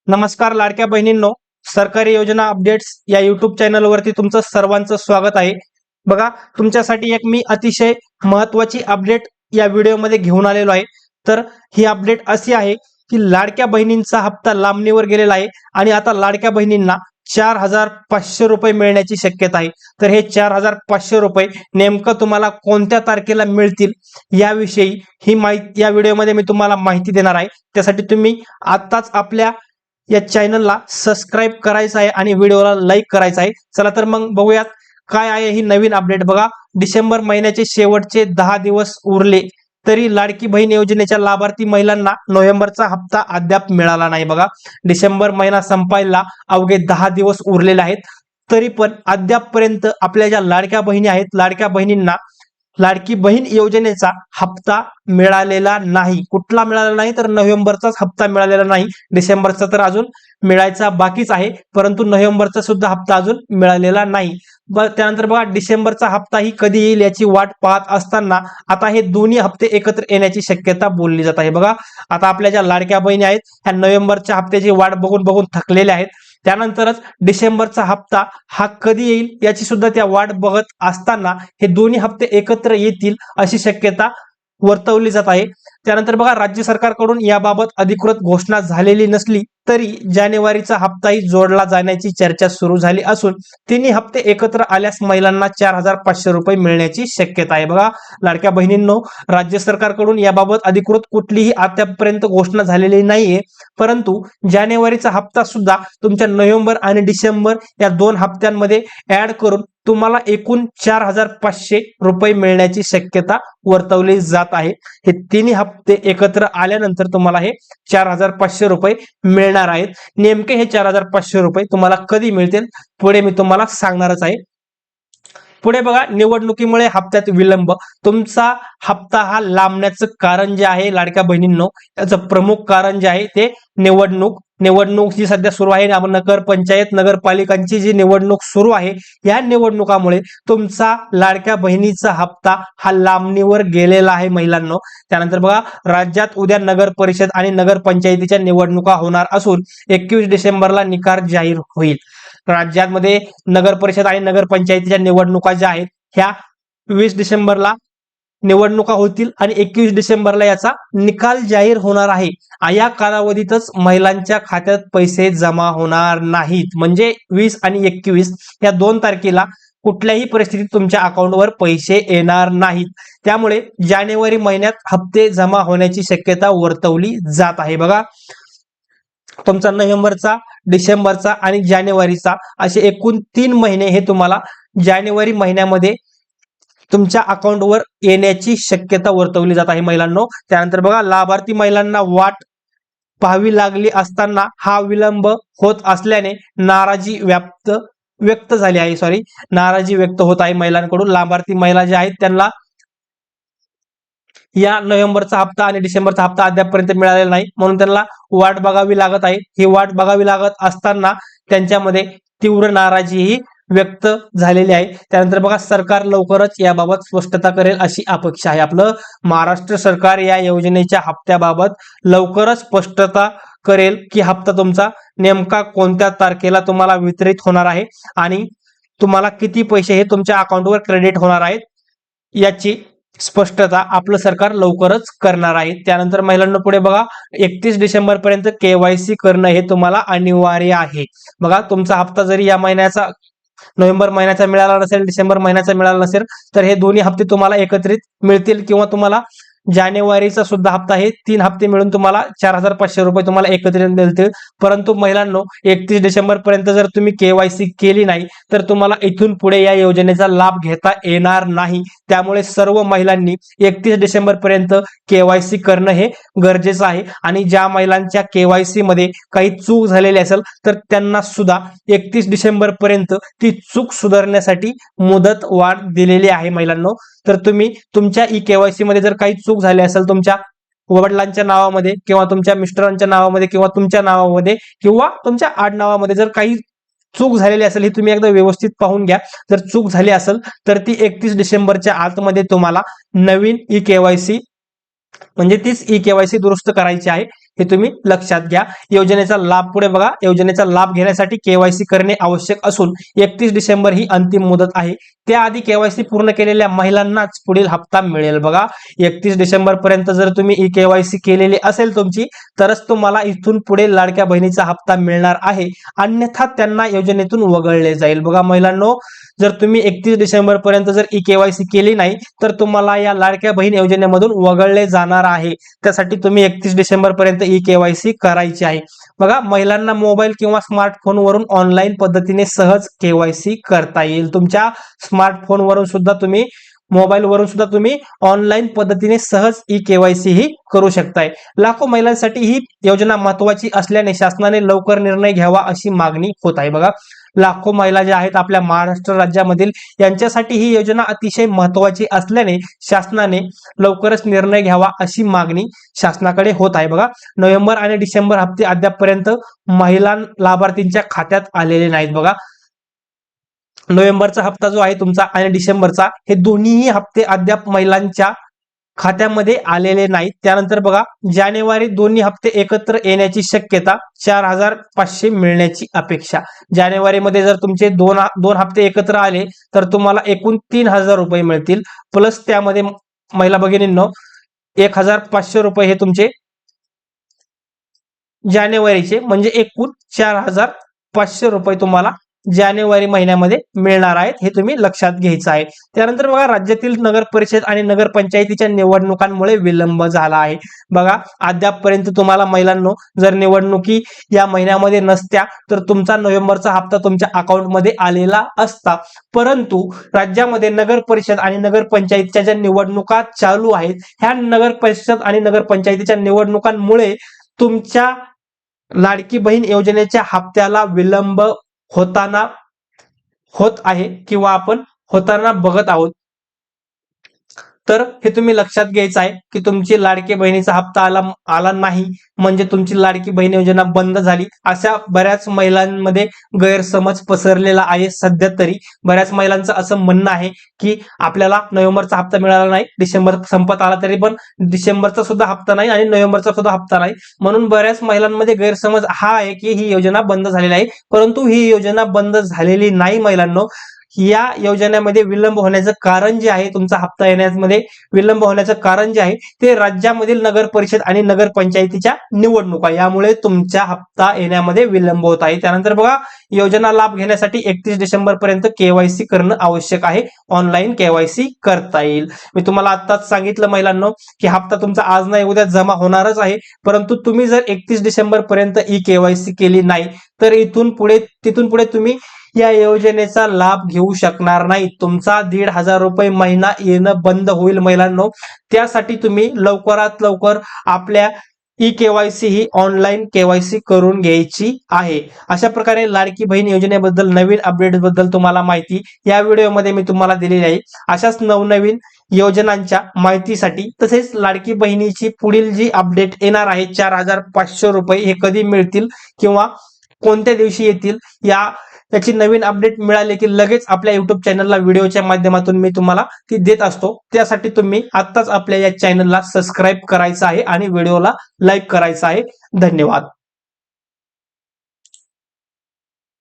नमस्कार लाडक्या बहिणींनो, सरकारी योजना अपडेट्स या युट्यूब चॅनलवरती तुमचं सर्वांचं स्वागत आहे. बघा, तुमच्यासाठी एक मी अतिशय महत्त्वाची अपडेट या व्हिडिओमध्ये घेऊन आलेलो आहे. तर ही अपडेट अशी आहे की लाडक्या बहिणींचा हप्ता लांबणीवर गेलेला आहे आणि आता लाडक्या बहिणींना 4,500 रुपये मिळण्याची शक्यता आहे. तर हे 4,500 रुपये नेमकं तुम्हाला कोणत्या तारखेला मिळतील याविषयी ही माहिती या व्हिडिओमध्ये मी तुम्हाला माहिती देणार आहे. त्यासाठी तुम्ही आत्ताच आपल्या या चॅनलला सबस्क्राईब करायचं आहे आणि व्हिडिओला लाईक करायचं आहे. चला तर मग बघूयात काय आहे ही नवीन अपडेट. बघा, डिसेंबर महिन्याचे शेवटचे 10 दिवस उरले तरी लाडकी बहीण योजनेच्या लाभार्थी महिलांना नोव्हेंबरचा हप्ता अद्याप मिळाला नाही. बघा, डिसेंबर महिना संपायला अवघे 10 दिवस उरलेले आहेत, तरी पण अद्यापपर्यंत आपल्या ज्या लाडक्या बहिणी आहेत, लाडक्या बहिणींना लाडकी बहीण योजनेचा हप्ता मिळालेला नाही. कुठला मिळालेला नाही तर नोव्हेंबरचाच हप्ता मिळालेला नाही. डिसेंबरचा तर अजून मिळायचा बाकीच आहे, परंतु नोव्हेंबरचा सुद्धा हप्ता अजून मिळालेला नाही. त्यानंतर बघा, डिसेंबरचा हप्ता ही कधी येईल याची वाट पाहत असताना आता हे दोन्ही हप्ते एकत्र येण्याची शक्यता बोलली जात आहे. बघा, आता आपल्या ज्या लाडक्या बहिणी आहेत ह्या नोव्हेंबरच्या हप्त्याची वाट बघून बघून थकलेल्या आहेत. त्यानंतरच डिसेंबरचा हप्ता हा कधी येईल याची सुद्धा त्या वाट बघत असताना हे दोन्ही हप्ते एकत्र येतील अशी शक्यता वर्तवली जात आहे. त्यानंतर बघा, राज्य सरकारकडून याबाबत अधिकृत घोषणा झालेली नसली तरी जानेवारीचा हप्ताही जोडला जाण्याची चर्चा सुरू झाली असून तिन्ही हप्ते एकत्र आल्यास महिलांना 4,500 रुपये मिळण्याची शक्यता आहे. बघा लाडक्या बहिणींनो, राज्य सरकारकडून याबाबत अधिकृत कुठलीही आतापर्यंत घोषणा झालेली नाहीये, परंतु जानेवारीचा हप्ता सुद्धा तुमच्या नोव्हेंबर आणि डिसेंबर या दोन हप्त्यांमध्ये ऍड करून तुम्हाला एकूण 4,500 रुपये मिळण्याची शक्यता वर्तवली जात आहे. हे तिन्ही हप्ते एकत्र आल्यानंतर तुम्हाला हे 4,500 रुपये मिळणार आहेत. नेमके हे 4,500 रुपये तुम्हाला कधी मिळतील पुढे मी तुम्हाला सांगणारच आहे. पुढे बघा, निवडणुकीमुळे हप्त्यात विलंब. तुमचा हप्ता हा लांबण्याचं कारण जे आहे लाडक्या बहिणींनो, त्याचं प्रमुख कारण जे आहे ते निवडणूक जी सध्या सुरू आहे, नगर पंचायत नगरपालिकांची जी निवडणूक सुरू आहे, या निवडणुकामुळे तुमचा लाडक्या बहिणीचा हप्ता हा लांबणीवर गेलेला आहे महिलांनो. त्यानंतर बघा, राज्यात उद्या नगर परिषद आणि नगरपंचायतीच्या निवडणुका होणार असून 21 डिसेंबरला निकाल जाहीर होईल. राज्यामध्ये नगर परिषद आणि नगरपंचायतीच्या निवडणुका ज्या आहेत ह्या 20 डिसेंबरला निवडणुका होतील आणि 21 डिसेंबरला याचा निकाल जाहीर होणार आहे. या कालावधीतच महिलांच्या खात्यात पैसे जमा होणार नाहीत. म्हणजे 20 आणि 21 या 2 तारखेला कुठल्याही परिस्थितीत तुमच्या अकाउंटवर पैसे येणार नाहीत. त्यामुळे जानेवारी महिन्यात हप्ते जमा होण्याची शक्यता वर्तवली जात आहे. बघा, तुमचा नोव्हेंबरचा, डिसेंबरचा आणि जानेवारीचा असे एकूण 3 महिने हे तुम्हाला जानेवारी महिन्यामध्ये तुमच्या अकाउंटवर येण्याची शक्यता वर्तवली जात आहे महिलांनो. त्यानंतर बघा, लाभार्थी महिलांना वाट पाहावी लागली असताना हा विलंब होत असल्याने नाराजी व्यक्त होत आहे महिलांकडून. लाभार्थी महिला ज्या आहेत त्यांना या नोव्हेंबरचा हप्ता आणि डिसेंबरचा हप्ता अद्यापपर्यंत मिळालेला नाही, म्हणून त्यांना वाट बघावी लागत आहे. ही वाट बघावी लागत असताना त्यांच्यामध्ये तीव्र नाराजीही व्यक्त झालेली आहे. त्यानंतर बघा, सरकार लवकरच याबाबत स्पष्टता करेल अशी अपेक्षा आहे. आपलं महाराष्ट्र सरकार या योजनेच्या हप्त्याबाबत लवकरच स्पष्टता करेल की हप्ता तुमचा नेमका कोणत्या तारखेला तुम्हाला वितरित होणार आहे आणि तुम्हाला किती पैसे हे तुमच्या अकाउंटवर क्रेडिट होणार आहेत याची स्पष्टता आपलं सरकार लवकरच करणार आहे. त्यानंतर महिलांना पुढे बघा, 31 डिसेंबर पर्यंत KYC करणं हे तुम्हाला अनिवार्य आहे. बघा, तुमचा हप्ता जरी या महिन्याचा नोव्हेंबर महिन्याचा मिळाला नसेल, डिसेंबर महिन्याचा मिळाला नसेल, तर हे दोन्ही हप्ते तुम्हाला एकत्रित मिळतील किंवा तुम्हाला जानेवारीचा सुद्धा हप्ता हे 3 हप्ते मिळून तुम्हाला 4,500 रुपये तुम्हाला एकत्रित मिळतील. परंतु महिलांनो, 31 डिसेंबर पर्यंत जर तुम्ही KYC केली नाही तर तुम्हाला इथून पुढे या योजनेचा लाभ घेता येणार नाही. त्यामुळे सर्व महिलांनी 31 डिसेंबर पर्यंत KYC करणं हे गरजेचं आहे. आणि ज्या महिलांच्या KYC मध्ये काही चूक झालेली असेल तर त्यांना सुद्धा 31 डिसेंबर पर्यंत ती चूक सुधारण्यासाठी मुदत वाढ दिलेली आहे महिलांनो. तर तुम्ही तुमच्या KYC मध्ये जर काही चूक झाली असेल, तुमच्या वडिलांच्या नावामध्ये किंवा तुमच्या मिस्टरांच्या नावामध्ये किंवा तुमच्या नावामध्ये किंवा तुमच्या आडनावामध्ये जर काही चूक झालेली असेल, ही तुम्ही एकदा व्यवस्थित पाहून घ्या. जर चूक झाली असेल तर ती 31 डिसेंबरच्या आतमध्ये तुम्हाला नवीन KYC म्हणजे तीच KYC दुरुस्त करायची आहे. हे तुम्ही लक्षात घ्या. योजनेचा लाभ पुढे बघा. योजनेचा लाभ घेण्यासाठी केवायसी करणे आवश्यक असून 31 डिसेंबर ही अंतिम मुदत आहे. त्याआधी केवायसी पूर्ण केलेल्या महिलांनाच पुढील हप्ता मिळेल. बघा 31 डिसेंबर पर्यंत जर तुम्ही ई केवायसी केलेली असेल तुमची, तरच तुम्हाला इथून पुढे लाडक्या बहिणीचा हप्ता मिळणार आहे, अन्यथा त्यांना योजनेतून वगळले जाईल. बघा महिलांनो, जर तुम्ही 31 डिसेंबर पर्यंत जर ई केवायसी केली नाही तर तुम्हाला या लाडक्या बहीण योजनेमधून वगळले जाणार आहे. त्यासाठी तुम्ही 31 डिसेंबर पर्यंत ई केवायसी करायची आहे. बघा महिलांना मोबाईल किंवा स्मार्टफोन वरून ऑनलाईन पद्धतीने सहज केवायसी करता येईल. तुमच्या स्मार्टफोन वरून सुद्धा तुम्ही, मोबाईल वरून सुद्धा तुम्ही ऑनलाईन पद्धतीने सहज ई केवायसी ही करू शकताय. लाखो महिलांसाठी ही योजना महत्वाची असल्याने शासनाने लवकर निर्णय घ्यावा अशी मागणी होत आहे. बघा लाखो महिला ज्या आहेत आपल्या महाराष्ट्र राज्यामधील, यांच्यासाठी ही योजना अतिशय महत्वाची असल्याने शासनाने लवकरच निर्णय घ्यावा अशी मागणी शासनाकडे होत आहे. बघा नोव्हेंबर आणि डिसेंबर हप्ते अद्यापपर्यंत महिला लाभार्थींच्या खात्यात आलेले नाहीत. बघा नोव्हेंबरचा हप्ता जो आहे तुमचा आणि डिसेंबरचा, हे दोन्हीही हप्ते अद्याप महिलांच्या खात्यामध्ये आलेले नाहीत. त्यानंतर बघा जानेवारी दोन्ही हप्ते एकत्र येण्याची शक्यता, 4,500 मिळण्याची अपेक्षा. जानेवारीमध्ये जर तुमचे दोन हप्ते एकत्र आले तर तुम्हाला एकूण 3,000 रुपये मिळतील. प्लस त्यामध्ये महिला भगिनींनो 1,500 रुपये हे तुमचे जानेवारीचे, म्हणजे एकूण 4,500 रुपये तुम्हाला जानेवारी महिन्यामध्ये मिळणार आहेत. हे तुम्ही लक्षात घ्यायचं आहे. त्यानंतर बघा राज्यातील नगर परिषद आणि नगर पंचायतीच्या निवडणुकांमुळे विलंब झाला आहे. बघा अद्यापपर्यंत तुम्हाला महिलांनो जर निवडणुकी या महिन्यामध्ये नसत्या तर तुमचा नोव्हेंबरचा हप्ता तुमच्या अकाउंटमध्ये आलेला असता. परंतु राज्यामध्ये नगर परिषद आणि नगर पंचायतीच्या ज्या निवडणुका चालू आहेत, ह्या नगर परिषद आणि नगर पंचायतीच्या निवडणुकांमुळे तुमच्या लाडकी बहीण योजनेच्या हप्त्याला विलंब होत आहे किंवा आपण होताना बघत आहोत. तर हे तुम्ही लक्षात घ्यायचं आहे की तुमची लाडकी बहिणीचा हप्ता आला नाही म्हणजे तुमची लाडकी बहीण योजना बंद झाली, अशा बऱ्याच महिलांमध्ये गैरसमज पसरलेला आहे. सध्या तरी बऱ्याच महिलांचं असं म्हणणं आहे की आपल्याला नोव्हेंबरचा हप्ता मिळाला नाही, डिसेंबर संपत आला तरी पण डिसेंबरचा सुद्धा हप्ता नाही आणि नोव्हेंबरचा सुद्धा हप्ता नाही. म्हणून बऱ्याच महिलांमध्ये गैरसमज हा आहे की ही योजना बंद झालेली आहे, परंतु ही योजना बंद झालेली नाही महिलांनो. या योजनेमध्ये विलंब होण्याचं कारण जे आहे, तुमचा हप्ता येण्यामध्ये विलंब होण्याचं कारण जे आहे ते राज्यामधील नगर परिषद आणि नगर पंचायतीच्या निवडणुका, यामुळे तुमचा हप्ता येण्यामध्ये विलंब होत आहे. त्यानंतर बघा योजना लाभ घेण्यासाठी 31 डिसेंबर पर्यंत केवायसी करणं आवश्यक आहे. ऑनलाईन केवायसी करता येईल. मी तुम्हाला आत्ताच सांगितलं महिलांनो की हप्ता तुमचा आज नाही उद्या जमा होणारच आहे, परंतु तुम्ही जर 31 डिसेंबर पर्यंत ई केवायसी केली नाही तर तिथून पुढे तुम्ही या योजनेचा लाभ घेऊ शकणार नाही. तुमचा 1,500 रुपये महिना येणं बंद होईल महिलांनो. त्यासाठी तुम्ही लवकरात लवकर आपल्या ई केवायसी ही ऑनलाईन केवायसी करून घ्यायची आहे. अशा प्रकारे लाडकी बहीण योजनेबद्दल नवीन अपडेट बद्दल तुम्हाला माहिती या व्हिडिओमध्ये मी तुम्हाला दिलेली आहे. अशाच नवनवीन योजनांच्या माहितीसाठी तसेच लाडकी बहिणीची पुढील जी अपडेट येणार आहे 4,500 रुपये हे कधी मिळतील किंवा कोणत्या दिवशी येतील, याची नवीन अपडेट मिळाली की लगेच आपल्या युट्यूब चॅनलला व्हिडिओच्या माध्यमातून मी तुम्हाला ती देत असतो. त्यासाठी तुम्ही आत्ताच आपल्या या चॅनलला सबस्क्राईब करायचं आहे आणि व्हिडिओला लाईक करायचं आहे. धन्यवाद.